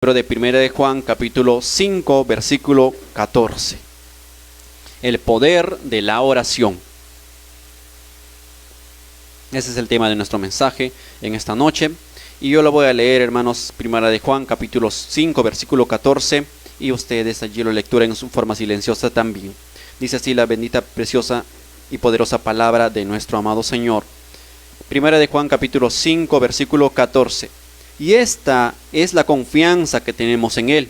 Libro de Primera de Juan, capítulo 5, versículo 14. El poder de la oración. Ese es el tema de nuestro mensaje en esta noche. Y yo lo voy a leer, hermanos, Primera de Juan, capítulo 5, versículo 14. Y ustedes allí lo lectura en su forma silenciosa también. Dice así la bendita, preciosa y poderosa palabra de nuestro amado Señor. Primera de Juan, capítulo 5, versículo 14. Y esta es la confianza que tenemos en Él,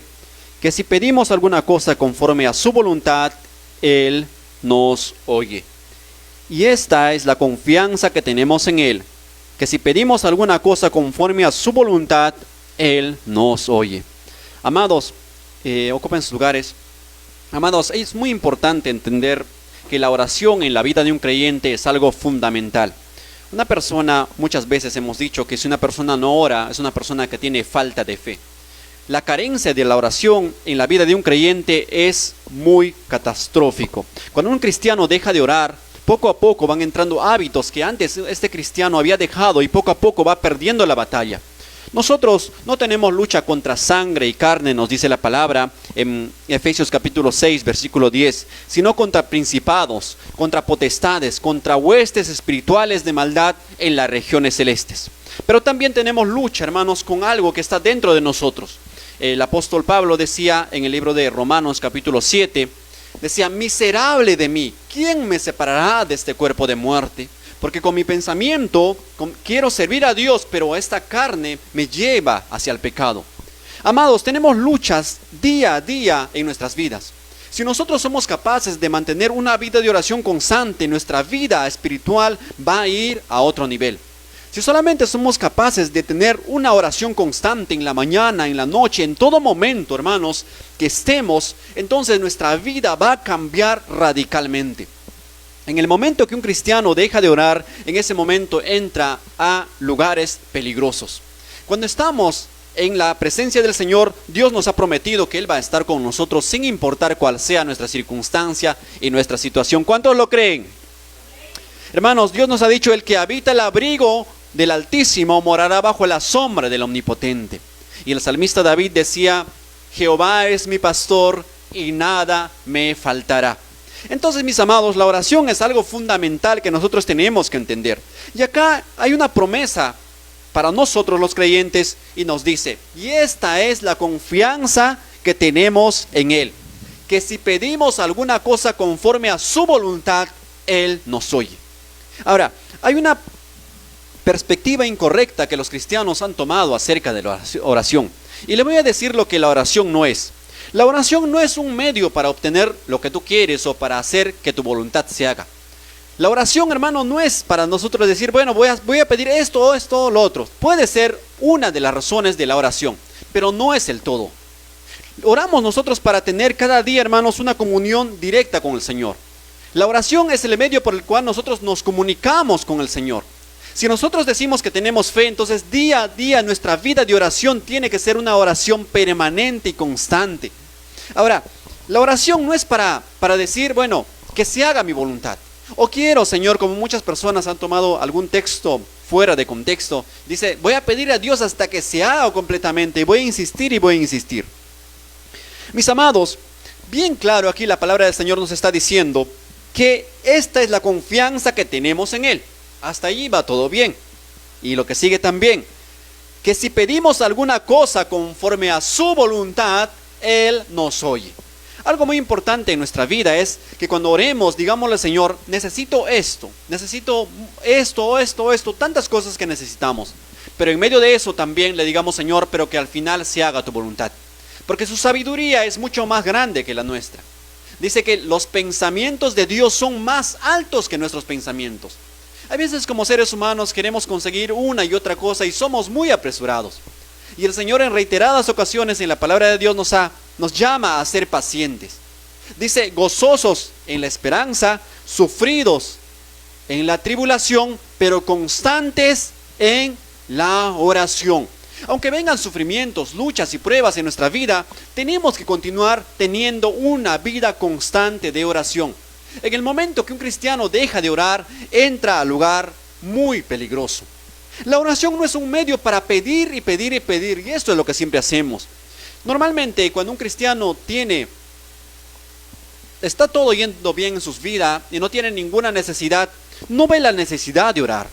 que si pedimos alguna cosa conforme a su voluntad, Él nos oye. Y esta es la confianza que tenemos en Él, que si pedimos alguna cosa conforme a su voluntad, Él nos oye. Amados, ocupen sus lugares. Amados, es muy importante entender que la oración en la vida de un creyente es algo fundamental. Una persona, muchas veces hemos dicho que si una persona no ora, es una persona que tiene falta de fe. La carencia de la oración en la vida de un creyente es muy catastrófico. Cuando un cristiano deja de orar, poco a poco van entrando hábitos que antes este cristiano había dejado y poco a poco va perdiendo la batalla. Nosotros no tenemos lucha contra sangre y carne, nos dice la palabra en Efesios capítulo 6, versículo 10, sino contra principados, contra potestades, contra huestes espirituales de maldad en las regiones celestes. Pero también tenemos lucha, hermanos, con algo que está dentro de nosotros. El apóstol Pablo decía en el libro de Romanos capítulo 7, decía: miserable de mí, ¿quién me separará de este cuerpo de muerte? Porque con mi pensamiento quiero servir a Dios, pero esta carne me lleva hacia el pecado. Amados, tenemos luchas día a día en nuestras vidas. Si nosotros somos capaces de mantener una vida de oración constante, nuestra vida espiritual va a ir a otro nivel. Si solamente somos capaces de tener una oración constante en la mañana, en la noche, en todo momento, hermanos, que estemos, entonces nuestra vida va a cambiar radicalmente. En el momento que un cristiano deja de orar, en ese momento entra a lugares peligrosos. Cuando estamos en la presencia del Señor, Dios nos ha prometido que Él va a estar con nosotros sin importar cuál sea nuestra circunstancia y nuestra situación. ¿Cuántos lo creen? Hermanos, Dios nos ha dicho: el que habita el abrigo del Altísimo morará bajo la sombra del Omnipotente. Y el salmista David decía: Jehová es mi pastor y nada me faltará. Entonces, mis amados, la oración es algo fundamental que nosotros tenemos que entender. Y acá hay una promesa para nosotros los creyentes y nos dice: y esta es la confianza que tenemos en Él, que si pedimos alguna cosa conforme a su voluntad, Él nos oye. Ahora, hay una perspectiva incorrecta que los cristianos han tomado acerca de la oración. Y le voy a decir lo que la oración no es. La oración no es un medio para obtener lo que tú quieres o para hacer que tu voluntad se haga. La oración, hermano, no es para nosotros decir: bueno, voy a pedir esto, lo otro. Puede ser una de las razones de la oración, pero no es el todo. Oramos nosotros para tener cada día, hermanos, una comunión directa con el Señor. La oración es el medio por el cual nosotros nos comunicamos con el Señor. Si nosotros decimos que tenemos fe, entonces día a día nuestra vida de oración tiene que ser una oración permanente y constante. Ahora, la oración no es para decir: bueno, que se haga mi voluntad. O quiero, Señor, como muchas personas han tomado algún texto fuera de contexto, dice: voy a pedir a Dios hasta que se haga completamente, y voy a insistir y voy a insistir. Mis amados, bien claro aquí la palabra del Señor nos está diciendo que esta es la confianza que tenemos en Él. Hasta allí va todo bien. Y lo que sigue también, que si pedimos alguna cosa conforme a su voluntad, Él nos oye. Algo muy importante en nuestra vida es que cuando oremos, digámosle: Señor, necesito esto, tantas cosas que necesitamos. Pero en medio de eso también le digamos: Señor, pero que al final se haga tu voluntad. Porque su sabiduría es mucho más grande que la nuestra. Dice que los pensamientos de Dios son más altos que nuestros pensamientos. A veces como seres humanos queremos conseguir una y otra cosa y somos muy apresurados. Y el Señor en reiteradas ocasiones en la palabra de Dios nos llama a ser pacientes. Dice: gozosos en la esperanza, sufridos en la tribulación, pero constantes en la oración. Aunque vengan sufrimientos, luchas y pruebas en nuestra vida, tenemos que continuar teniendo una vida constante de oración. En el momento que un cristiano deja de orar, entra al lugar muy peligroso. La oración no es un medio para pedir y pedir y pedir, y esto es lo que siempre hacemos. Normalmente cuando un cristiano está todo yendo bien en sus vidas y no tiene ninguna necesidad, no ve la necesidad de orar.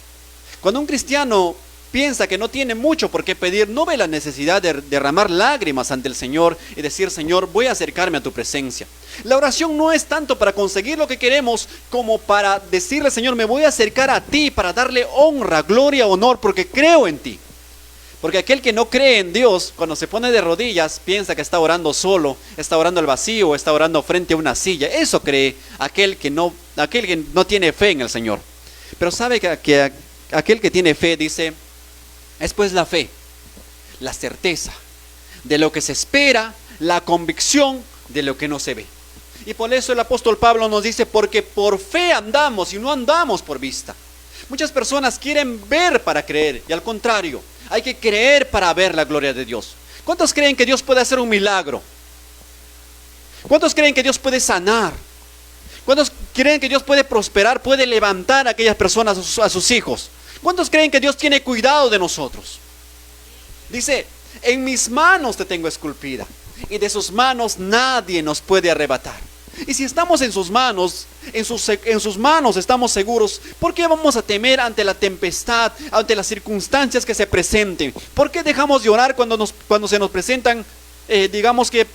Cuando un cristiano piensa que no tiene mucho por qué pedir, no ve la necesidad de derramar lágrimas ante el Señor y decir: Señor, voy a acercarme a tu presencia. La oración no es tanto para conseguir lo que queremos como para decirle: Señor, me voy a acercar a ti para darle honra, gloria, honor, porque creo en ti. Porque aquel que no cree en Dios, cuando se pone de rodillas, piensa que está orando solo, está orando al vacío, está orando frente a una silla. Eso cree aquel que no tiene fe en el Señor. Pero sabe que aquel que tiene fe dice: es pues la fe, la certeza de lo que se espera, la convicción de lo que no se ve. Y por eso el apóstol Pablo nos dice: porque por fe andamos y no andamos por vista. Muchas personas quieren ver para creer, y al contrario, hay que creer para ver la gloria de Dios. ¿Cuántos creen que Dios puede hacer un milagro? ¿Cuántos creen que Dios puede sanar? ¿Cuántos creen que Dios puede prosperar, puede levantar a aquellas personas, a sus hijos? ¿Cuántos creen que Dios tiene cuidado de nosotros? Dice: en mis manos te tengo esculpida, y de sus manos nadie nos puede arrebatar. Y si estamos en sus manos, en sus manos estamos seguros, ¿por qué vamos a temer ante la tempestad, ante las circunstancias que se presenten? ¿Por qué dejamos de orar cuando se nos presentan, digamos que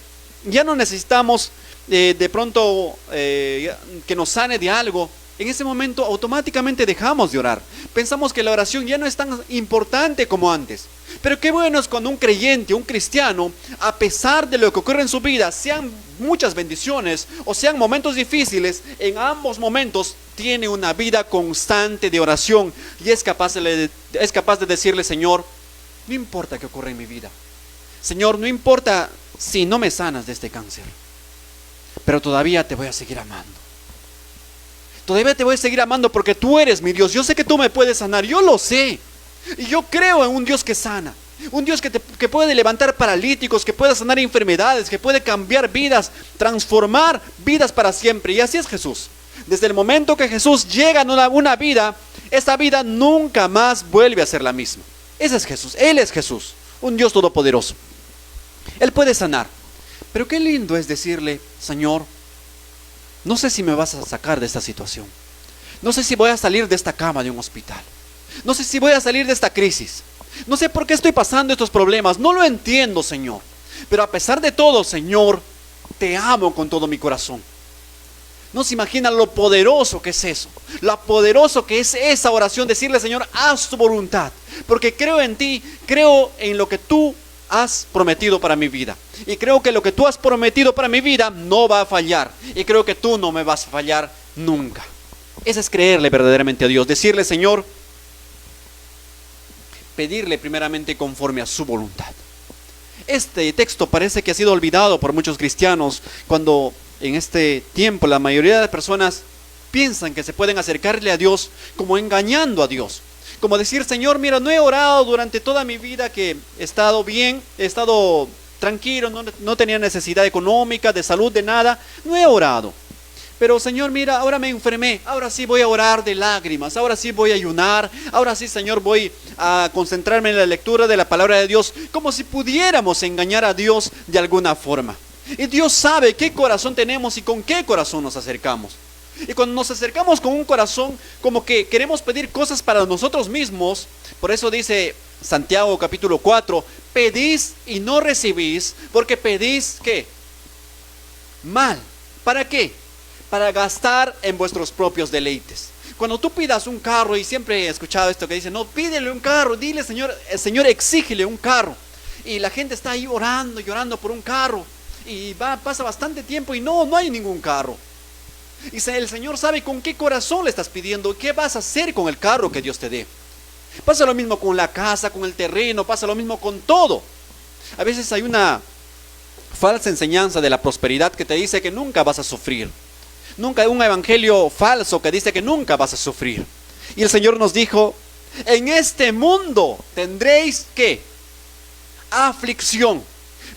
ya no necesitamos de pronto que nos sane de algo? En ese momento automáticamente dejamos de orar. Pensamos que la oración ya no es tan importante como antes. Pero qué bueno es cuando un creyente, un cristiano, a pesar de lo que ocurre en su vida, sean muchas bendiciones o sean momentos difíciles, en ambos momentos tiene una vida constante de oración y es capaz de decirle: Señor, no importa qué ocurra en mi vida. Señor, no importa si no me sanas de este cáncer, pero todavía te voy a seguir amando. Todavía te voy a seguir amando porque tú eres mi Dios. Yo sé que tú me puedes sanar, yo lo sé. Y yo creo en un Dios que sana, un Dios que puede levantar paralíticos, que puede sanar enfermedades, que puede cambiar vidas, transformar vidas para siempre. Y así es Jesús. Desde el momento que Jesús llega a una vida, esa vida nunca más vuelve a ser la misma. Ese es Jesús, Él es Jesús, un Dios todopoderoso. Él puede sanar. Pero qué lindo es decirle: Señor, no sé si me vas a sacar de esta situación. No sé si voy a salir de esta cama de un hospital. No sé si voy a salir de esta crisis. No sé por qué estoy pasando estos problemas. No lo entiendo, Señor. Pero a pesar de todo, Señor, te amo con todo mi corazón. No se imaginan lo poderoso que es eso. Lo poderoso que es esa oración. Decirle: Señor, haz tu voluntad. Porque creo en ti, creo en lo que tú has prometido para mi vida. Y creo que lo que tú has prometido para mi vida no va a fallar. Y creo que tú no me vas a fallar nunca. Ese es creerle verdaderamente a Dios. Decirle: Señor, pedirle primeramente conforme a su voluntad. Este texto parece que ha sido olvidado por muchos cristianos cuando en este tiempo la mayoría de las personas piensan que se pueden acercarle a Dios como engañando a Dios. Como decir: Señor, mira, no he orado durante toda mi vida, que he estado bien, he estado tranquilo, no tenía necesidad económica, de salud, de nada, no he orado. Pero Señor, mira, ahora me enfermé, ahora sí voy a orar de lágrimas, ahora sí voy a ayunar, ahora sí, Señor, voy a concentrarme en la lectura de la palabra de Dios, como si pudiéramos engañar a Dios de alguna forma. Y Dios sabe qué corazón tenemos y con qué corazón nos acercamos. Y cuando nos acercamos con un corazón como que queremos pedir cosas para nosotros mismos, por eso dice Santiago capítulo 4, pedís y no recibís, porque pedís ¿qué? Mal. ¿Para qué? Para gastar en vuestros propios deleites. Cuando tú pidas un carro, y siempre he escuchado esto que dice: no, pídele un carro, dile Señor, exígele un carro. Y la gente está ahí orando, llorando por un carro, y pasa bastante tiempo y no hay ningún carro. Y el Señor sabe con qué corazón le estás pidiendo, qué vas a hacer con el carro que Dios te dé. Pasa lo mismo con la casa, con el terreno, pasa lo mismo con todo. A veces hay una falsa enseñanza de la prosperidad que te dice que nunca vas a sufrir. Nunca hay un evangelio falso que dice que nunca vas a sufrir. Y el Señor nos dijo: en este mundo tendréis ¿qué? Aflicción,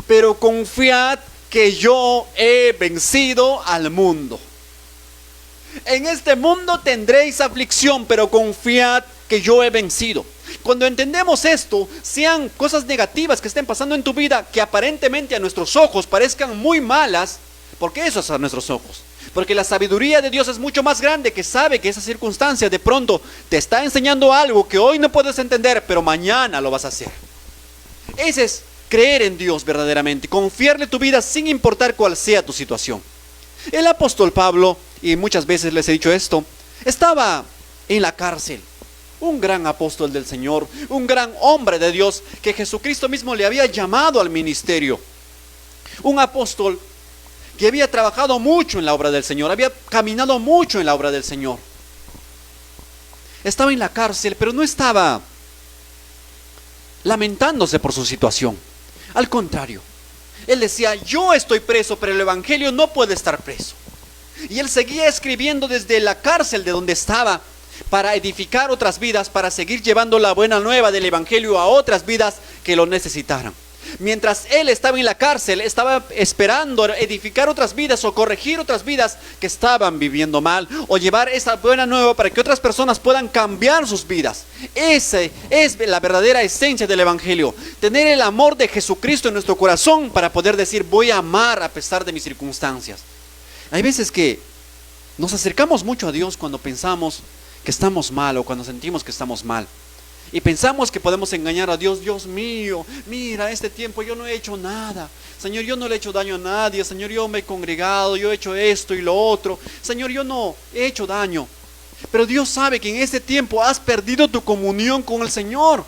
pero confiad que yo he vencido al mundo. En este mundo tendréis aflicción, pero confiad que yo he vencido. Cuando entendemos esto, sean cosas negativas que estén pasando en tu vida, que aparentemente a nuestros ojos parezcan muy malas, porque eso es a nuestros ojos. Porque la sabiduría de Dios es mucho más grande, que sabe que esa circunstancia de pronto te está enseñando algo que hoy no puedes entender, pero mañana lo vas a hacer. Ese es creer en Dios verdaderamente, confiarle tu vida sin importar cuál sea tu situación. El apóstol Pablo, y muchas veces les he dicho esto, estaba en la cárcel. Un gran apóstol del Señor, un gran hombre de Dios, que Jesucristo mismo le había llamado al ministerio. Un apóstol que había trabajado mucho en la obra del Señor, había caminado mucho en la obra del Señor. Estaba en la cárcel, pero no estaba lamentándose por su situación. Al contrario, él decía: yo estoy preso, pero el evangelio no puede estar preso. Y él seguía escribiendo desde la cárcel de donde estaba, para edificar otras vidas, para seguir llevando la buena nueva del evangelio a otras vidas que lo necesitaran. Mientras él estaba en la cárcel, estaba esperando edificar otras vidas o corregir otras vidas que estaban viviendo mal, o llevar esa buena nueva para que otras personas puedan cambiar sus vidas. Esa es la verdadera esencia del evangelio: tener el amor de Jesucristo en nuestro corazón para poder decir: voy a amar a pesar de mis circunstancias. Hay veces que nos acercamos mucho a Dios cuando pensamos que estamos mal, o cuando sentimos que estamos mal, y pensamos que podemos engañar a Dios. Dios mío, mira, este tiempo yo no he hecho nada. Señor, yo no le he hecho daño a nadie. Señor, yo me he congregado, yo he hecho esto y lo otro. Señor, yo no he hecho daño. Pero Dios sabe que en este tiempo has perdido tu comunión con el Señor.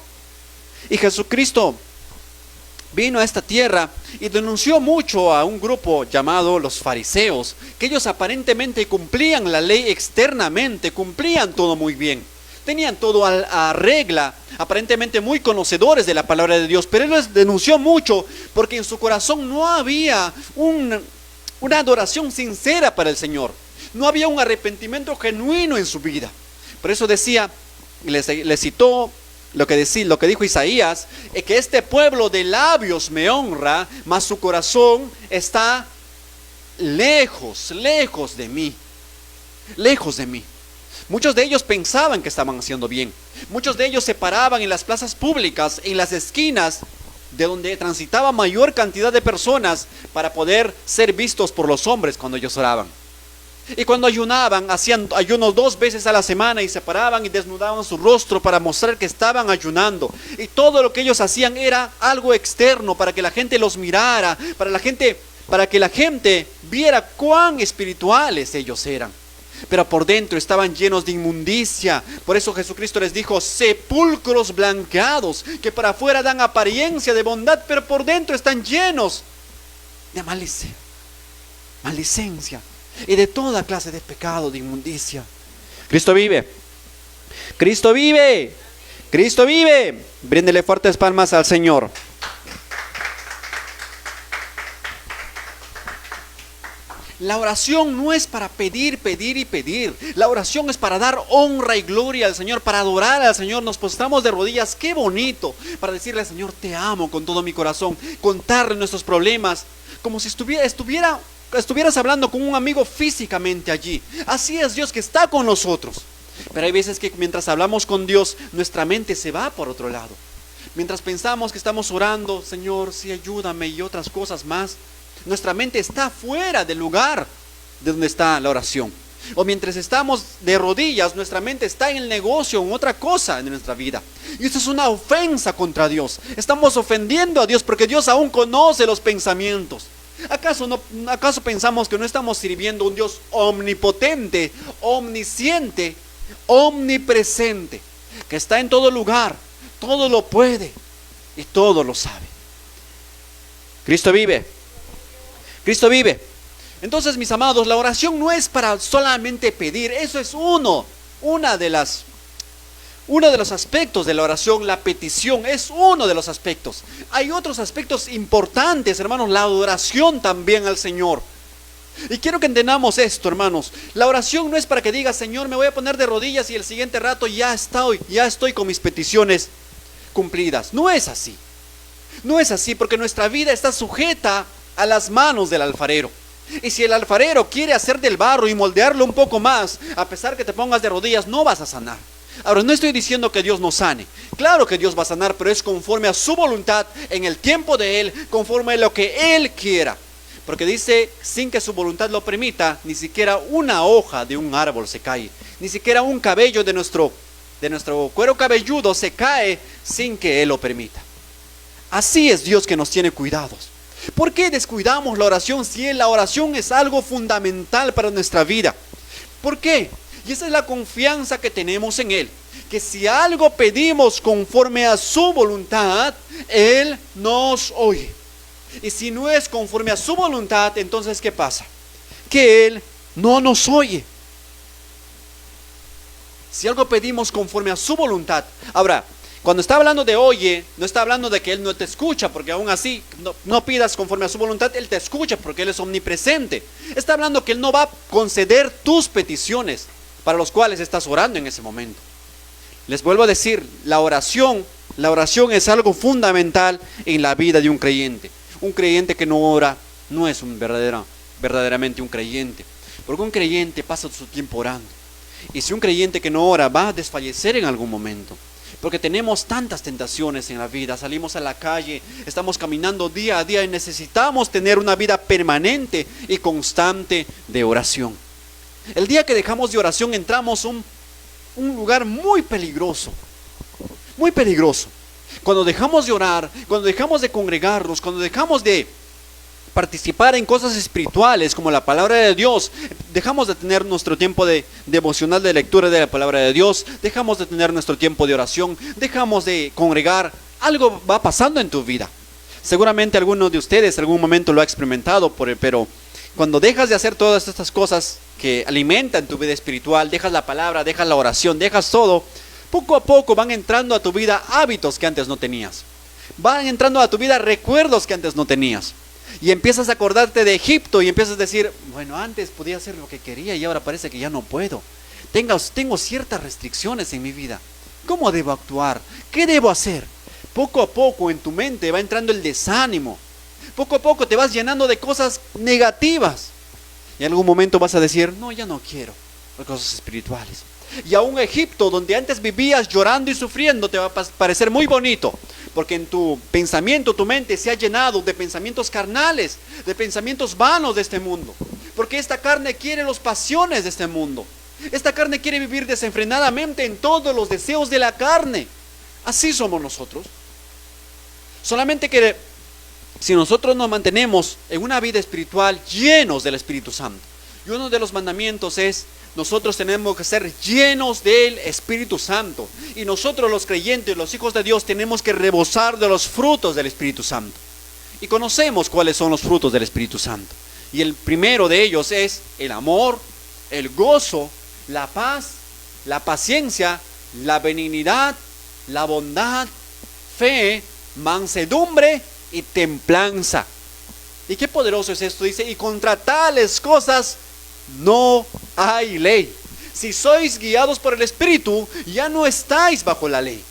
Y Jesucristo vino a esta tierra y denunció mucho a un grupo llamado los fariseos, que ellos aparentemente cumplían la ley externamente, cumplían todo muy bien, tenían todo a regla, aparentemente muy conocedores de la palabra de Dios. Pero él les denunció mucho porque en su corazón no había una adoración sincera para el Señor, no había un arrepentimiento genuino en su vida. Por eso decía, y les citó lo que dijo Isaías, es que este pueblo de labios me honra, mas su corazón está lejos de mí, lejos de mí. Muchos de ellos pensaban que estaban haciendo bien. Muchos de ellos se paraban en las plazas públicas, en las esquinas de donde transitaba mayor cantidad de personas, para poder ser vistos por los hombres cuando ellos oraban. Y cuando ayunaban, hacían ayunos 2 veces a la semana, y se paraban y desnudaban su rostro para mostrar que estaban ayunando. Y todo lo que ellos hacían era algo externo, para que la gente los mirara, para que la gente viera cuán espirituales ellos eran. Pero por dentro estaban llenos de inmundicia. Por eso Jesucristo les dijo: sepulcros blanqueados, que para afuera dan apariencia de bondad, pero por dentro están llenos de maldicencia y de toda clase de pecado, de inmundicia. Cristo vive, Cristo vive, Cristo vive. Bríndele fuertes palmas al Señor. La oración no es para pedir y pedir. La oración es para dar honra y gloria al Señor, para adorar al Señor. Nos postramos de rodillas, qué bonito, para decirle al Señor: te amo con todo mi corazón. Contarle nuestros problemas como si estuvieras hablando con un amigo físicamente allí. Así es Dios, que está con nosotros. Pero hay veces que mientras hablamos con Dios, nuestra mente se va por otro lado. Mientras pensamos que estamos orando: Señor, sí, ayúdame, y otras cosas más, nuestra mente está fuera del lugar de donde está la oración. O mientras estamos de rodillas, nuestra mente está en el negocio o en otra cosa en nuestra vida. Y esto es una ofensa contra Dios. Estamos ofendiendo a Dios, porque Dios aún conoce los pensamientos. ¿Acaso pensamos que no estamos sirviendo a un Dios omnipotente, omnisciente, omnipresente, que está en todo lugar, todo lo puede y todo lo sabe? Cristo vive, Cristo vive. Entonces, mis amados, la oración no es para solamente pedir. Eso es uno de los aspectos de la oración. La petición es uno de los aspectos. Hay otros aspectos importantes, hermanos. La adoración también al Señor. Y quiero que entendamos esto, hermanos. La oración no es para que digas: Señor, me voy a poner de rodillas y el siguiente rato ya estoy con mis peticiones cumplidas. No es así. No es así, porque nuestra vida está sujeta a las manos del alfarero. Y si el alfarero quiere hacer del barro y moldearlo un poco más, a pesar que te pongas de rodillas, no vas a sanar. Ahora, no estoy diciendo que Dios no sane. Claro que Dios va a sanar, pero es conforme a su voluntad, en el tiempo de Él, conforme a lo que Él quiera. Porque dice, sin que su voluntad lo permita, ni siquiera una hoja de un árbol se cae. Ni siquiera un cabello de nuestro cuero cabelludo se cae sin que Él lo permita. Así es Dios que nos tiene cuidados. ¿Por qué descuidamos la oración si la oración es algo fundamental para nuestra vida? ¿Por qué? Y esa es la confianza que tenemos en Él. Que si algo pedimos conforme a su voluntad, Él nos oye. Y si no es conforme a su voluntad, entonces ¿qué pasa? Que Él no nos oye. Si algo pedimos conforme a su voluntad. Ahora, cuando está hablando de oye, no está hablando de que Él no te escucha, porque aún así no pidas conforme a su voluntad, Él te escucha porque Él es omnipresente. Está hablando que Él no va a conceder tus peticiones para los cuales estás orando en ese momento. Les vuelvo a decir, la oración es algo fundamental en la vida de un creyente. Un creyente que no ora no es verdaderamente un creyente, porque un creyente pasa su tiempo orando. Y si un creyente que no ora va a desfallecer en algún momento, porque tenemos tantas tentaciones en la vida, salimos a la calle, estamos caminando día a día y necesitamos tener una vida permanente y constante de oración. El día que dejamos de oración entramos a un lugar muy peligroso, muy peligroso. Cuando dejamos de orar, cuando dejamos de congregarnos, cuando dejamos de participar en cosas espirituales como la palabra de Dios, dejamos de tener nuestro tiempo de devocional de lectura de la palabra de Dios, dejamos de tener nuestro tiempo de oración, dejamos de congregar, algo va pasando en tu vida. Seguramente alguno de ustedes en algún momento lo ha experimentado, pero cuando dejas de hacer todas estas cosas que alimentan tu vida espiritual, dejas la palabra, dejas la oración, dejas todo, poco a poco van entrando a tu vida hábitos que antes no tenías. Van entrando a tu vida recuerdos que antes no tenías. Y empiezas a acordarte de Egipto y empiezas a decir, bueno, antes podía hacer lo que quería y ahora parece que ya no puedo. Tengo ciertas restricciones en mi vida. ¿Cómo debo actuar? ¿Qué debo hacer? Poco a poco en tu mente va entrando el desánimo. Poco a poco te vas llenando de cosas negativas. Y en algún momento vas a decir, no, ya no quiero cosas espirituales. Y aún Egipto, donde antes vivías llorando y sufriendo, te va a parecer muy bonito, porque en tu pensamiento, tu mente se ha llenado de pensamientos carnales, de pensamientos vanos de este mundo, porque esta carne quiere las pasiones de este mundo. Esta carne quiere vivir desenfrenadamente en todos los deseos de la carne. Así somos nosotros. Solamente que si nosotros nos mantenemos en una vida espiritual llenos del Espíritu Santo, y uno de los mandamientos es, nosotros tenemos que ser llenos del Espíritu Santo. Y nosotros los creyentes, los hijos de Dios, tenemos que rebosar de los frutos del Espíritu Santo. Y conocemos cuáles son los frutos del Espíritu Santo. Y el primero de ellos es el amor, el gozo, la paz, la paciencia, la benignidad, la bondad, fe, mansedumbre y templanza. Y qué poderoso es esto. Dice, y contra tales cosas no hay ley. Si sois guiados por el Espíritu, ya no estáis bajo la ley.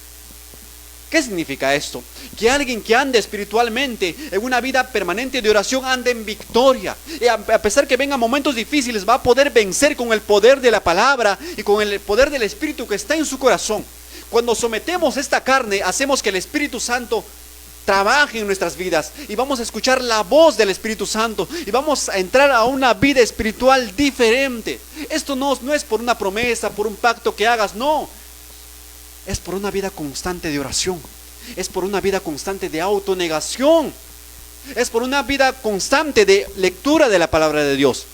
¿Qué significa esto? Que alguien que ande espiritualmente en una vida permanente de oración ande en victoria. Y a pesar que vengan momentos difíciles, va a poder vencer con el poder de la palabra y con el poder del Espíritu que está en su corazón. Cuando sometemos esta carne, hacemos que el Espíritu Santo trabaje en nuestras vidas y vamos a escuchar la voz del Espíritu Santo y vamos a entrar a una vida espiritual diferente. Esto no es por una promesa, por un pacto que hagas, no. Es por una vida constante de oración. Es por una vida constante de autonegación. Es por una vida constante de lectura de la palabra de Dios.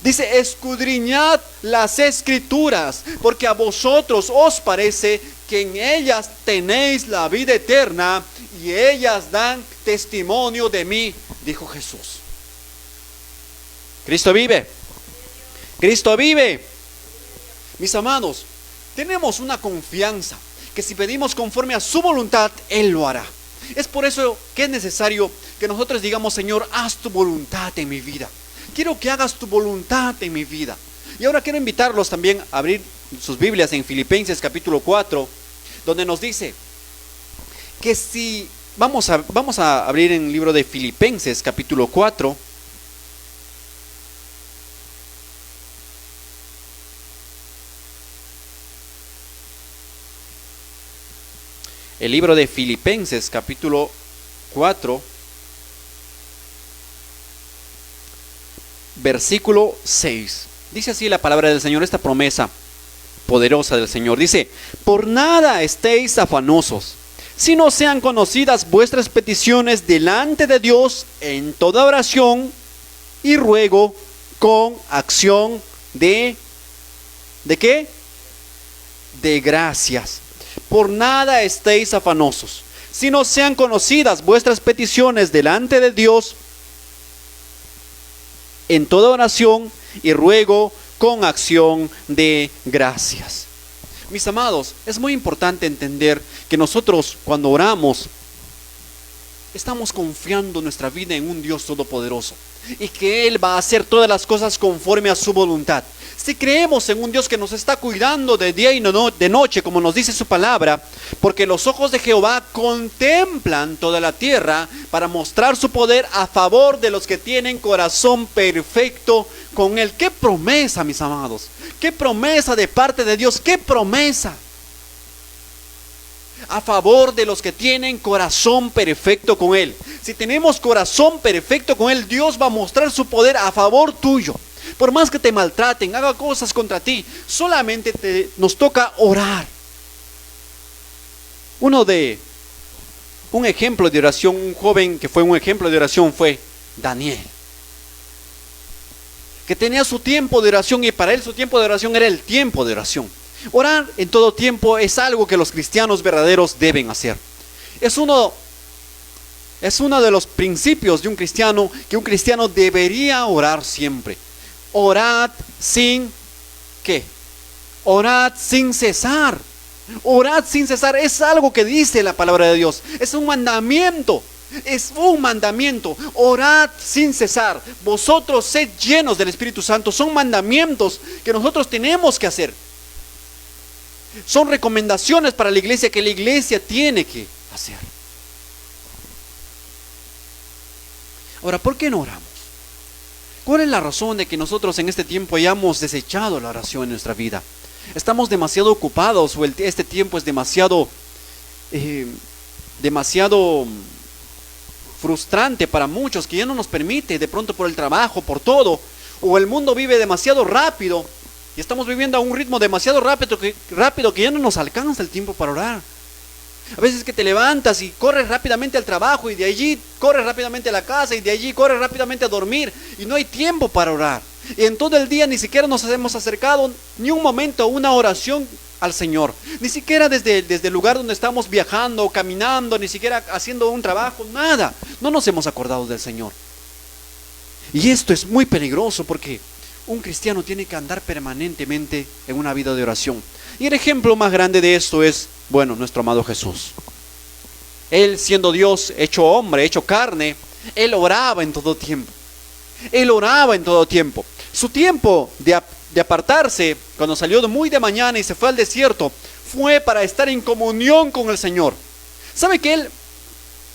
Dice, escudriñad las Escrituras, porque a vosotros os parece que en ellas tenéis la vida eterna, y ellas dan testimonio de mí, dijo Jesús. Cristo vive. Cristo vive. Mis amados, tenemos una confianza que si pedimos conforme a su voluntad, Él lo hará. Es por eso que es necesario que nosotros digamos, Señor, haz tu voluntad en mi vida. Quiero que hagas tu voluntad en mi vida. Y ahora quiero invitarlos también a abrir sus Biblias en Filipenses capítulo 4, donde nos dice que si vamos a abrir en el libro de Filipenses capítulo 4. el libro de Filipenses capítulo 4, versículo 6. Dice así la palabra del Señor, esta promesa poderosa del Señor. Dice: por nada estéis afanosos, sino sean conocidas vuestras peticiones delante de Dios en toda oración y ruego con acción ¿de qué? De gracias. Por nada estéis afanosos, sino sean conocidas vuestras peticiones delante de Dios en toda oración y ruego con acción de gracias. Mis amados, es muy importante entender que nosotros cuando oramos estamos confiando nuestra vida en un Dios todopoderoso y que Él va a hacer todas las cosas conforme a su voluntad. Si creemos en un Dios que nos está cuidando de día y de noche, como nos dice su palabra, porque los ojos de Jehová contemplan toda la tierra para mostrar su poder a favor de los que tienen corazón perfecto con Él. ¡Qué promesa, mis amados! ¡Qué promesa de parte de Dios! ¡Qué promesa! A favor de los que tienen corazón perfecto con Él. Si tenemos corazón perfecto con Él, Dios va a mostrar su poder a favor tuyo. Por más que te maltraten, haga cosas contra ti, solamente nos toca orar. Un ejemplo de oración, un joven que fue un ejemplo de oración fue Daniel, que tenía su tiempo de oración y para él su tiempo de oración era el tiempo de oración. Orar en todo tiempo es algo que los cristianos verdaderos deben hacer. Es uno de los principios de un cristiano, que un cristiano debería orar siempre. Orad sin ¿qué? Orad sin cesar. Orad sin cesar es algo que dice la palabra de Dios. Es un mandamiento. Es un mandamiento. Orad sin cesar. Vosotros sed llenos del Espíritu Santo. Son mandamientos que nosotros tenemos que hacer. Son recomendaciones para la iglesia que la iglesia tiene que hacer. Ahora, ¿por qué no oramos? ¿Cuál es la razón de que nosotros en este tiempo hayamos desechado la oración en nuestra vida? Estamos demasiado ocupados o este tiempo es demasiado frustrante para muchos, que ya no nos permite, de pronto por el trabajo, por todo, o el mundo vive demasiado rápido y estamos viviendo a un ritmo demasiado rápido que ya no nos alcanza el tiempo para orar. A veces que te levantas y corres rápidamente al trabajo y de allí corres rápidamente a la casa y de allí corres rápidamente a dormir y no hay tiempo para orar. Y en todo el día ni siquiera nos hemos acercado ni un momento a una oración al Señor. Ni siquiera desde el lugar donde estamos viajando, caminando, ni siquiera haciendo un trabajo, nada. No nos hemos acordado del Señor. Y esto es muy peligroso porque un cristiano tiene que andar permanentemente en una vida de oración. Y el ejemplo más grande de esto es, bueno, nuestro amado Jesús. Él, siendo Dios, hecho hombre, hecho carne, Él oraba en todo tiempo. Él oraba en todo tiempo. Su tiempo de apartarse, cuando salió muy de mañana y se fue al desierto, fue para estar en comunión con el Señor. ¿Sabe que Él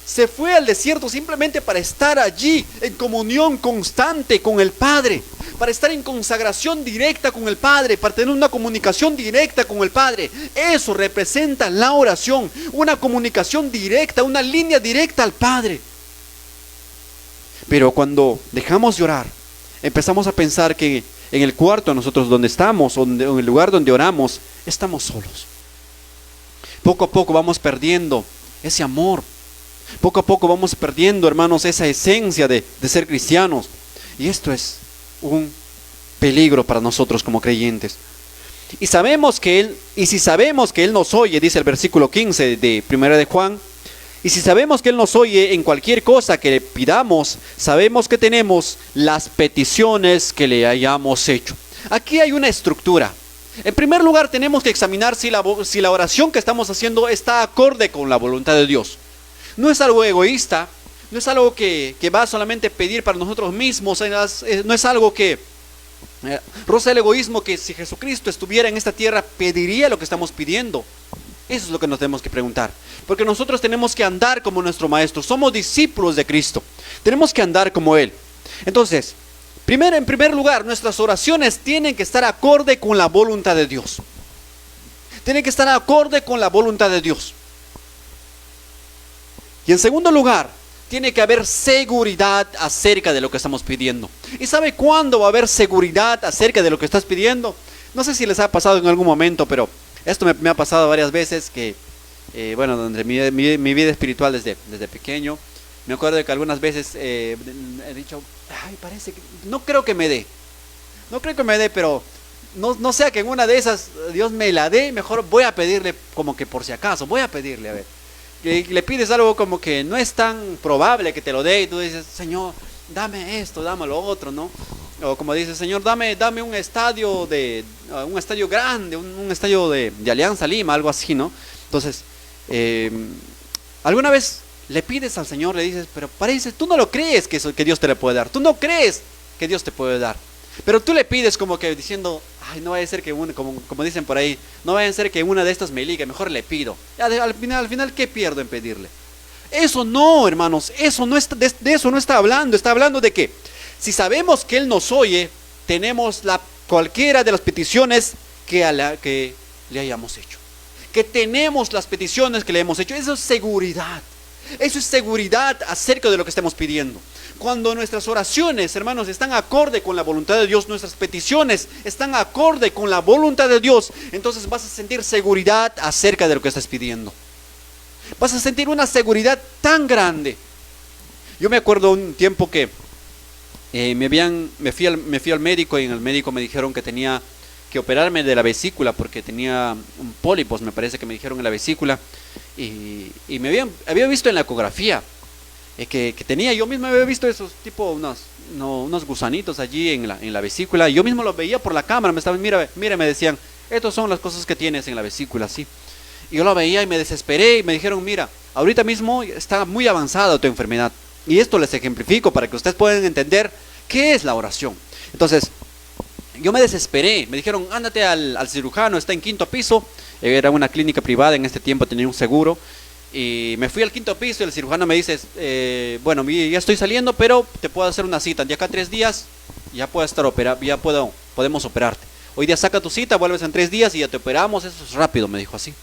se fue al desierto simplemente para estar allí en comunión constante con el Padre? Para estar en consagración directa con el Padre, para tener una comunicación directa con el Padre. Eso representa la oración, una comunicación directa, una línea directa al Padre. Pero cuando dejamos de orar, empezamos a pensar que en el cuarto nosotros donde estamos, o en el lugar donde oramos, estamos solos. Poco a poco vamos perdiendo ese amor. Poco a poco vamos perdiendo, hermanos, esa esencia de ser cristianos. Y esto es un peligro para nosotros como creyentes. Y si sabemos que Él nos oye, dice el versículo 15 de 1 de Juan, y si sabemos que Él nos oye en cualquier cosa que le pidamos, sabemos que tenemos las peticiones que le hayamos hecho. Aquí hay una estructura. En primer lugar, tenemos que examinar si la oración que estamos haciendo está acorde con la voluntad de Dios. No es algo egoísta, no es algo que va solamente a pedir para nosotros mismos, no es algo que roza el egoísmo, que si Jesucristo estuviera en esta tierra pediría lo que estamos pidiendo. Eso es lo que nos tenemos que preguntar, porque nosotros tenemos que andar como nuestro Maestro, somos discípulos de Cristo, tenemos que andar como Él. Entonces, en primer lugar, nuestras oraciones tienen que estar acorde con la voluntad de Dios. Tienen que estar acorde con la voluntad de Dios. Y en segundo lugar, tiene que haber seguridad acerca de lo que estamos pidiendo. ¿Y sabe cuándo va a haber seguridad acerca de lo que estás pidiendo? No sé si les ha pasado en algún momento, pero esto me ha pasado varias veces que, bueno, durante mi vida espiritual desde pequeño, me acuerdo de que algunas veces he dicho, ay, parece que, no creo que me dé, pero no sea que en una de esas Dios me la dé, mejor voy a pedirle como que por si acaso, voy a pedirle, a ver. Que le pides algo como que no es tan probable que te lo dé y tú dices, Señor, dame esto, dame lo otro, ¿no? O como dices, Señor, dame un estadio grande, un estadio de Alianza Lima, algo así, ¿no? Entonces, alguna vez le pides al Señor, le dices, pero parece, tú no lo crees que Dios te le puede dar, tú no crees que Dios te puede dar, pero tú le pides como que diciendo, ay, no vaya a ser que como dicen por ahí, no vaya a ser que una de estas me ligue, mejor le pido. Al final, ¿qué pierdo en pedirle? Eso no, hermanos, eso no está, de eso no está hablando de que si sabemos que Él nos oye, tenemos cualquiera de las peticiones que le hayamos hecho. Que tenemos las peticiones que le hemos hecho. Eso es seguridad. Eso es seguridad acerca de lo que estemos pidiendo. Cuando nuestras oraciones, hermanos, están acorde con la voluntad de Dios, nuestras peticiones están acorde con la voluntad de Dios, entonces vas a sentir seguridad acerca de lo que estás pidiendo. Vas a sentir una seguridad tan grande. Yo me acuerdo un tiempo que me fui al médico y en el médico me dijeron que tenía que operarme de la vesícula porque tenía un pólipos, me parece que me dijeron en la vesícula, y había visto en la ecografía que tenía, yo mismo había visto esos tipo unos gusanitos allí en la vesícula, y yo mismo los veía por la cámara, mira, me decían, estas son las cosas que tienes en la vesícula, sí. Y yo lo veía y me desesperé y me dijeron, mira, ahorita mismo está muy avanzada tu enfermedad. Y esto les ejemplifico para que ustedes puedan entender qué es la oración. Entonces, yo me desesperé, me dijeron, ándate al cirujano, está en 5.º piso, era una clínica privada, en este tiempo tenía un seguro, y me fui al 5.º piso y el cirujano me dice, bueno, ya estoy saliendo, pero te puedo hacer una cita, de acá a 3 días ya puedo estar operado, podemos operarte. Hoy día saca tu cita, vuelves en 3 días y ya te operamos, eso es rápido, me dijo así.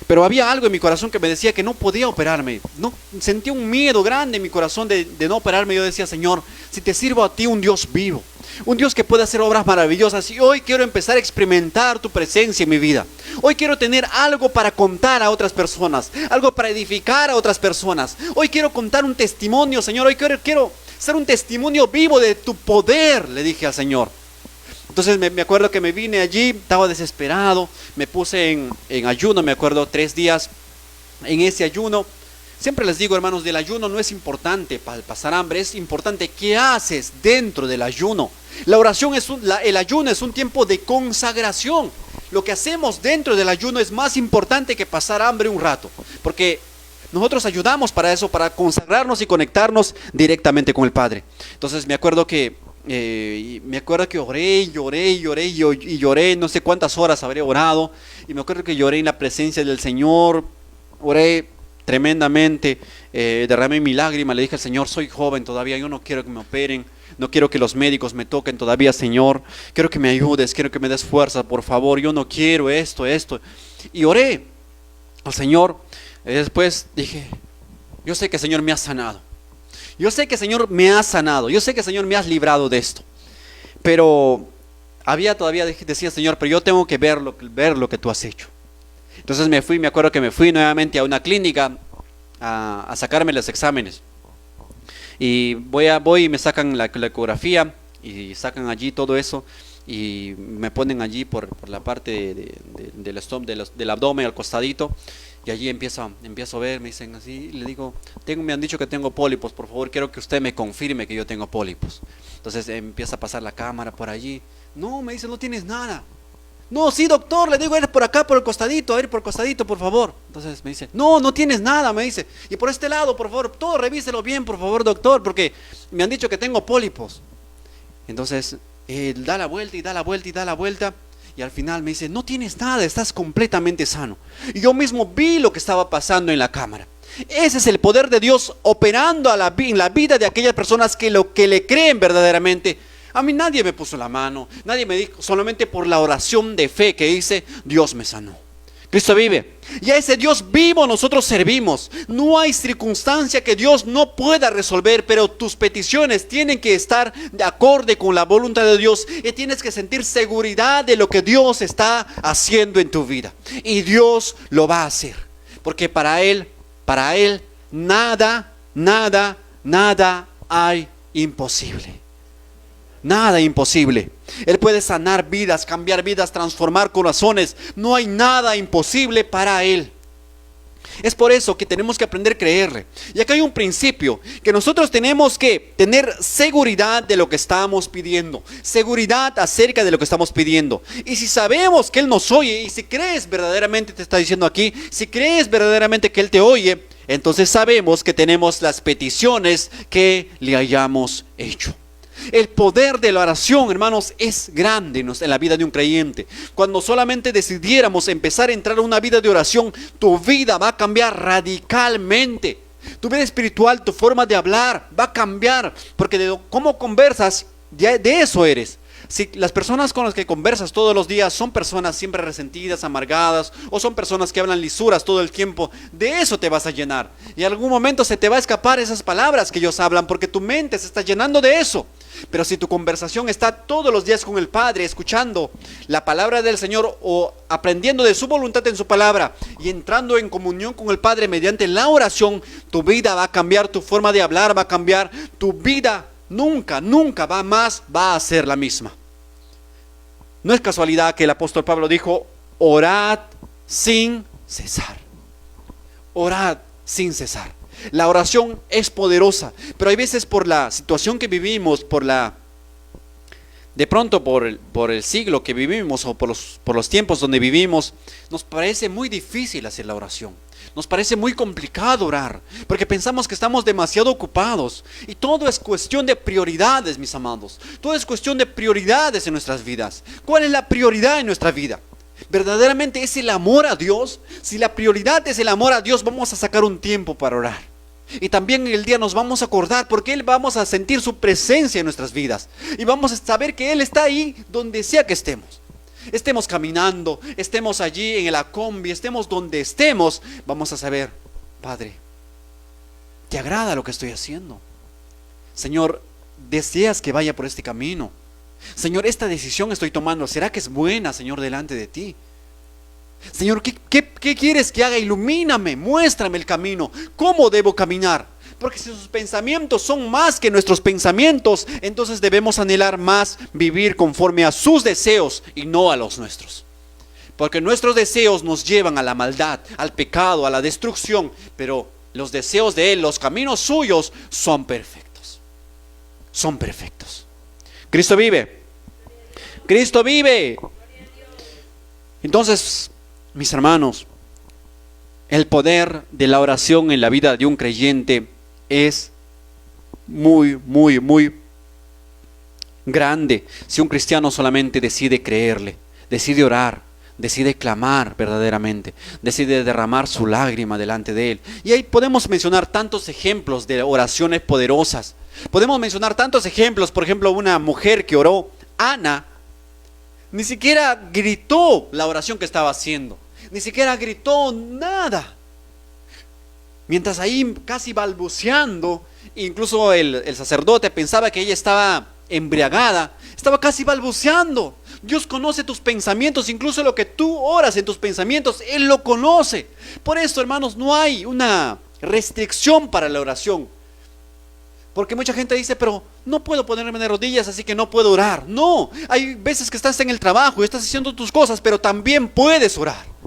Pero había algo en mi corazón que me decía que no podía operarme. No, sentía un miedo grande en mi corazón de no operarme. Yo decía, Señor, si te sirvo a ti, un Dios vivo, un Dios que puede hacer obras maravillosas, y hoy quiero empezar a experimentar tu presencia en mi vida. Hoy quiero tener algo para contar a otras personas, algo para edificar a otras personas. Hoy quiero contar un testimonio, Señor. Hoy quiero ser un testimonio vivo de tu poder, le dije al Señor. Entonces me acuerdo que me vine allí, estaba desesperado, me puse en ayuno, me acuerdo 3 días en ese ayuno. Siempre les digo, hermanos, del ayuno no es importante para pasar hambre, es importante qué haces dentro del ayuno. La oración el ayuno es un tiempo de consagración. Lo que hacemos dentro del ayuno es más importante que pasar hambre un rato, porque nosotros ayudamos para eso, para consagrarnos y conectarnos directamente con el Padre. Entonces me acuerdo que lloré, no sé cuántas horas habré orado, y me acuerdo que lloré en la presencia del Señor, oré tremendamente, derramé mi lágrima, le dije al Señor, soy joven todavía, yo no quiero que me operen, no quiero que los médicos me toquen todavía, Señor, quiero que me ayudes, quiero que me des fuerza, por favor, yo no quiero esto, y oré al Señor. Y después dije, yo sé que el Señor me ha sanado. Yo sé que, Señor, me has sanado. Yo sé que, Señor, me has librado de esto. Pero decía, Señor, pero yo tengo que ver lo que tú has hecho. Entonces me acuerdo que me fui nuevamente a una clínica a sacarme los exámenes. Y voy y me sacan la ecografía y sacan allí todo eso. Y me ponen allí por la parte del abdomen, al costadito. Y allí empiezo a ver, me dicen así, le digo, me han dicho que tengo pólipos, por favor, quiero que usted me confirme que yo tengo pólipos. Entonces empieza a pasar la cámara por allí. No, me dice, no tienes nada. No, sí, doctor, le digo, eres por acá, por el costadito, a ver, por el costadito, por favor. Entonces me dice, no tienes nada, me dice. Y por este lado, por favor, todo revíselo bien, por favor, doctor, porque me han dicho que tengo pólipos. Entonces, da la vuelta y da la vuelta y da la vuelta. Y al final me dice, no tienes nada, estás completamente sano. Y yo mismo vi lo que estaba pasando en la cámara. Ese es el poder de Dios operando en la vida de aquellas personas que le creen verdaderamente. A mí nadie me puso la mano, nadie me dijo, solamente por la oración de fe que hice, Dios me sanó. Cristo vive. Y a ese Dios vivo nosotros servimos. No hay circunstancia que Dios no pueda resolver, pero tus peticiones tienen que estar de acorde con la voluntad de Dios. Y tienes que sentir seguridad de lo que Dios está haciendo en tu vida. Y Dios lo va a hacer. Porque para Él nada hay imposible. Nada imposible. Él puede sanar vidas, cambiar vidas, transformar corazones. No hay nada imposible para Él. Es por eso que tenemos que aprender a creerle. Y acá hay un principio, que nosotros tenemos que tener seguridad de lo que estamos pidiendo. Seguridad acerca de lo que estamos pidiendo. Y si sabemos que Él nos oye, y si crees verdaderamente, te está diciendo aquí, si crees verdaderamente que Él te oye, entonces sabemos que tenemos las peticiones que le hayamos hecho. El poder de la oración, hermanos, es grande en la vida de un creyente. Cuando solamente decidiéramos empezar a entrar a una vida de oración, tu vida va a cambiar radicalmente. Tu vida espiritual, tu forma de hablar va a cambiar, porque de cómo conversas, de eso eres. Si las personas con las que conversas todos los días son personas siempre resentidas, amargadas, o son personas que hablan lisuras todo el tiempo, de eso te vas a llenar. Y en algún momento se te va a escapar esas palabras que ellos hablan, porque tu mente se está llenando de eso. Pero si tu conversación está todos los días con el Padre, escuchando la palabra del Señor o aprendiendo de su voluntad en su palabra y entrando en comunión con el Padre mediante la oración, tu vida va a cambiar, tu forma de hablar va a cambiar, tu vida nunca va a ser la misma. No es casualidad que el apóstol Pablo dijo: orad sin cesar. Orad sin cesar. La oración es poderosa, pero hay veces por la situación que vivimos, por el siglo que vivimos o por los tiempos donde vivimos, nos parece muy difícil hacer la oración. Nos parece muy complicado orar, porque pensamos que estamos demasiado ocupados. Y todo es cuestión de prioridades, mis amados. Todo es cuestión de prioridades en nuestras vidas. ¿Cuál es la prioridad en nuestra vida? ¿Verdaderamente es el amor a Dios? Si la prioridad es el amor a Dios, vamos a sacar un tiempo para orar. Y también en el día nos vamos a acordar, porque Él vamos a sentir su presencia en nuestras vidas. Y vamos a saber que Él está ahí donde sea que estemos. Estemos caminando, estemos allí en la combi, estemos donde estemos, vamos a saber: Padre, ¿te agrada lo que estoy haciendo? Señor, ¿deseas que vaya por este camino? Señor, esta decisión estoy tomando, ¿será que es buena, Señor, delante de ti? Señor, ¿qué quieres que haga? Ilumíname, muéstrame el camino. ¿Cómo debo caminar? Porque si sus pensamientos son más que nuestros pensamientos, entonces debemos anhelar más vivir conforme a sus deseos y no a los nuestros. Porque nuestros deseos nos llevan a la maldad, al pecado, a la destrucción. Pero los deseos de Él, los caminos suyos son perfectos. Son perfectos. Cristo vive. Cristo vive. Entonces, mis hermanos, el poder de la oración en la vida de un creyente es muy grande. Si un cristiano solamente decide creerle, decide orar, decide clamar verdaderamente, decide derramar su lágrima delante de Él. Y ahí podemos mencionar tantos ejemplos de oraciones poderosas. Podemos mencionar tantos ejemplos. Por ejemplo, una mujer que oró, Ana, ni siquiera gritó la oración que estaba haciendo, ni siquiera gritó nada. Mientras ahí casi balbuceando, incluso el sacerdote pensaba que ella estaba embriagada, estaba casi balbuceando. Dios conoce tus pensamientos, incluso lo que tú oras en tus pensamientos, Él lo conoce. Por eso, hermanos, no hay una restricción para la oración. Porque mucha gente dice: pero no puedo ponerme de rodillas, así que no puedo orar. No, hay veces que estás en el trabajo y estás haciendo tus cosas, pero también puedes orar.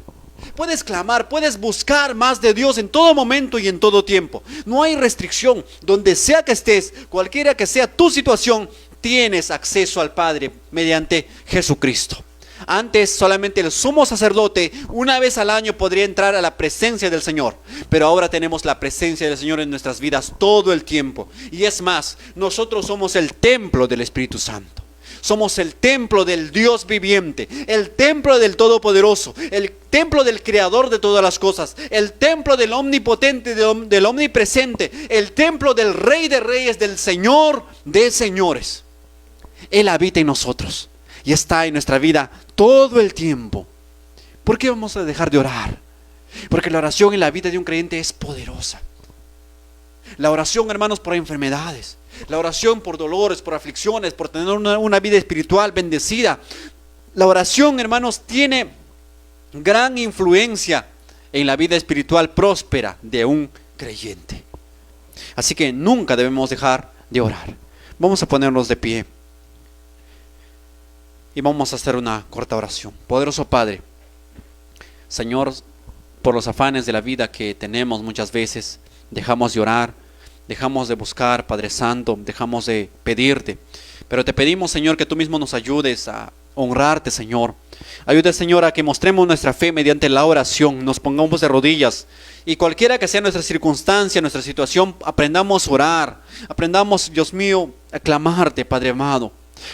Puedes clamar, puedes buscar más de Dios en todo momento y en todo tiempo. No hay restricción. Donde sea que estés, cualquiera que sea tu situación, tienes acceso al Padre mediante Jesucristo. Antes solamente el sumo sacerdote una vez al año podría entrar a la presencia del Señor, pero ahora tenemos la presencia del Señor en nuestras vidas todo el tiempo. Y es más, nosotros somos el templo del Espíritu Santo. Somos el templo del Dios viviente, el templo del Todopoderoso, el templo del Creador de todas las cosas, el templo del Omnipotente, del Omnipresente, el templo del Rey de Reyes, del Señor de Señores. Él habita en nosotros y está en nuestra vida todo el tiempo. ¿Por qué vamos a dejar de orar? Porque la oración en la vida de un creyente es poderosa. La oración, hermanos, por enfermedades, la oración por dolores, por aflicciones, por tener una vida espiritual bendecida. La oración, hermanos, tiene gran influencia en la vida espiritual próspera de un creyente. Así que nunca debemos dejar de orar. Vamos a ponernos de pie y vamos a hacer una corta oración. Poderoso Padre, Señor, por los afanes de la vida que tenemos muchas veces, dejamos de orar, dejamos de buscar, Padre Santo, dejamos de pedirte. Pero te pedimos, Señor, que tú mismo nos ayudes a honrarte, Señor. Ayuda, Señor, a que mostremos nuestra fe mediante la oración, nos pongamos de rodillas y cualquiera que sea nuestra circunstancia, nuestra situación, aprendamos a orar, aprendamos, Dios mío, a clamarte, Padre amado.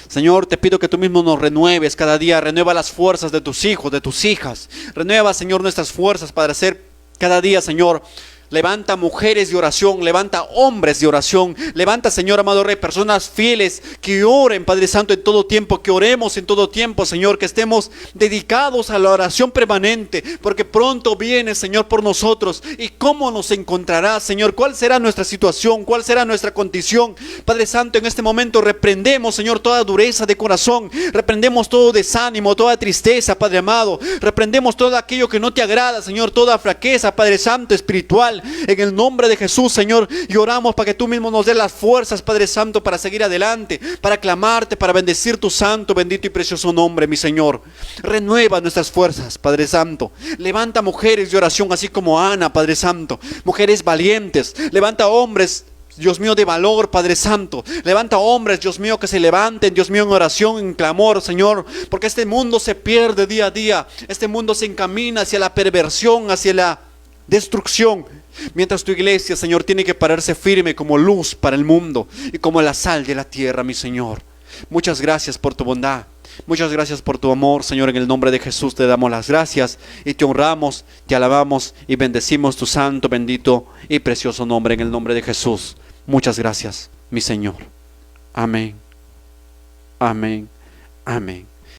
Señor, te pido que tú mismo nos renueves cada día, renueva las fuerzas de tus hijos, de tus hijas, renueva, Señor, nuestras fuerzas para hacer cada día, Señor. Levanta mujeres de oración, levanta hombres de oración, levanta, Señor amado Rey, personas fieles que oren, Padre Santo, en todo tiempo, que oremos en todo tiempo, Señor, que estemos dedicados a la oración permanente, porque pronto viene, Señor, por nosotros. ¿Y cómo nos encontrará, Señor? ¿Cuál será nuestra situación? ¿Cuál será nuestra condición? Padre Santo, en este momento reprendemos, Señor, toda dureza de corazón, reprendemos todo desánimo, toda tristeza, Padre amado, reprendemos todo aquello que no te agrada, Señor, toda flaqueza, Padre Santo, espiritual. En el nombre de Jesús, Señor, y oramos para que tú mismo nos des las fuerzas, Padre Santo, para seguir adelante, para clamarte, para bendecir tu santo, bendito y precioso nombre, mi Señor. Renueva nuestras fuerzas, Padre Santo. Levanta mujeres de oración, así como Ana, Padre Santo. Mujeres valientes. Levanta hombres, Dios mío, de valor, Padre Santo. Levanta hombres, Dios mío, que se levanten, Dios mío, en oración, en clamor, Señor. Porque este mundo se pierde día a día. Este mundo se encamina hacia la perversión, hacia la destrucción. Mientras tu iglesia, Señor, tiene que pararse firme como luz para el mundo y como la sal de la tierra, mi Señor. Muchas gracias por tu bondad. Muchas gracias por tu amor, Señor. En el nombre de Jesús te damos las gracias y te honramos, te alabamos y bendecimos tu santo, bendito y precioso nombre. En el nombre de Jesús. Muchas gracias, mi Señor. Amén. Amén. Amén.